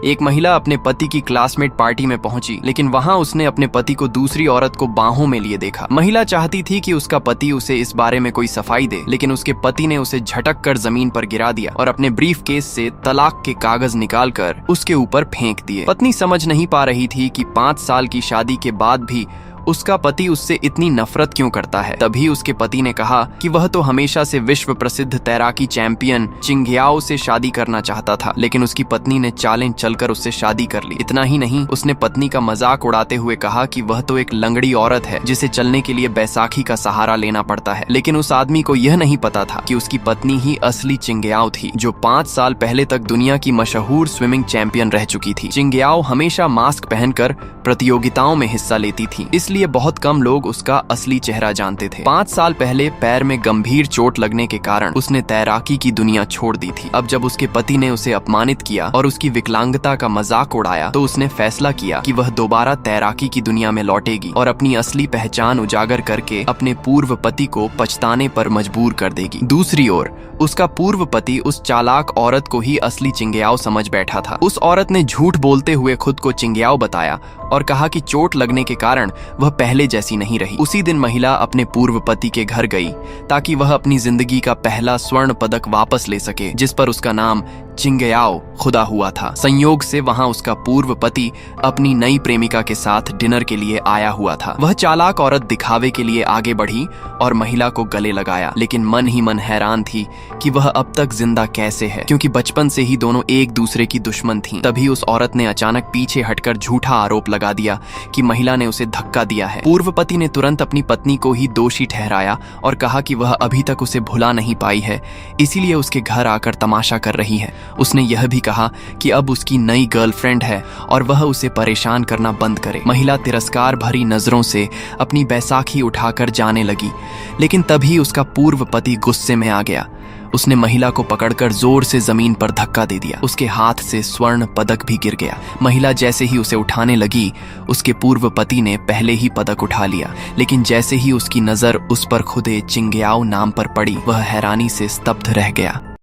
एक महिला अपने पति की क्लासमेट पार्टी में पहुंची, लेकिन वहां उसने अपने पति को दूसरी औरत को बाहों में लिए देखा। महिला चाहती थी कि उसका पति उसे इस बारे में कोई सफाई दे, लेकिन उसके पति ने उसे झटक कर जमीन पर गिरा दिया और अपने ब्रीफ केस से तलाक के कागज निकालकर उसके ऊपर फेंक दिए। पत्नी समझ नहीं पा रही थी कि 5 साल की शादी के बाद भी उसका पति उससे इतनी नफरत क्यों करता है। तभी उसके पति ने कहा कि वह तो हमेशा से विश्व प्रसिद्ध तैराकी चैंपियन चिंग्याओ से शादी करना चाहता था, लेकिन उसकी पत्नी ने चालें चलकर उससे शादी कर ली। इतना ही नहीं, उसने पत्नी का मजाक उड़ाते हुए कहा कि वह तो एक लंगड़ी औरत है जिसे चलने के लिए बैसाखी का सहारा लेना पड़ता है। लेकिन उस आदमी को यह नहीं पता था कि उसकी पत्नी ही असली चिंग्याओ थी, जो 5 साल पहले तक दुनिया की मशहूर स्विमिंग चैंपियन रह चुकी थी। चिंग्याओ हमेशा मास्क पहनकर प्रतियोगिताओं में हिस्सा लेती थी, इसलिए बहुत कम लोग उसका असली चेहरा जानते थे। 5 साल पहले पैर में गंभीर चोट लगने के कारण उसने तैराकी की दुनिया छोड़ दी थी। अब जब उसके पति ने उसे अपमानित किया और उसकी विकलांगता का मजाक उड़ाया, तो उसने फैसला किया कि वह दोबारा तैराकी की दुनिया में लौटेगी और अपनी असली पहचान उजागर करके अपने पूर्व पति को पछताने पर मजबूर कर देगी। दूसरी ओर उसका पूर्व पति उस चालाक औरत को ही असली चिंग्याओ समझ बैठा था। उस औरत ने झूठ बोलते हुए खुद को चिंग्याओ बताया और कहा कि चोट लगने के कारण वह पहले जैसी नहीं रही। उसी दिन महिला अपने पूर्व पति के घर गई ताकि वह अपनी जिंदगी का पहला स्वर्ण पदक वापस ले सके, जिस पर उसका नाम चिंग्याओ खुदा हुआ था। संयोग से वहां उसका पूर्व पति अपनी नई प्रेमिका के साथ डिनर के लिए आया हुआ था। वह चालाक औरत दिखावे के लिए आगे बढ़ी और महिला को गले लगाया, लेकिन मन ही मन हैरान थी कि वह अब तक जिंदा कैसे है, क्योंकि बचपन से ही दोनों एक दूसरे की दुश्मन थीं। तभी उस औरत ने अचानक पीछे हटकर झूठा आरोप लगा दिया कि महिला ने उसे धक्का दिया है। पूर्व पति ने तुरंत अपनी पत्नी को ही दोषी ठहराया और कहा कि वह अभी तक उसे भुला नहीं पाई है, इसीलिए उसके घर आकर तमाशा कर रही है। उसने यह भी कहा कि अब उसकी नई गर्लफ्रेंड है और वह उसे परेशान करना बंद करे। महिला तिरस्कार भरी नजरों से अपनी बैसाखी उठाकर जाने लगी, लेकिन तभी उसका पूर्व पति गुस्से में आ गया। उसने महिला को पकड़कर जोर से जमीन पर धक्का दे दिया। उसके हाथ से स्वर्ण पदक भी गिर गया। महिला जैसे ही उसे उठाने लगी, उसके पूर्व पति ने पहले ही पदक उठा लिया, लेकिन जैसे ही उसकी नजर उस पर खुदे चिंग्याओ नाम पर पड़ी, वह हैरानी से स्तब्ध रह गया।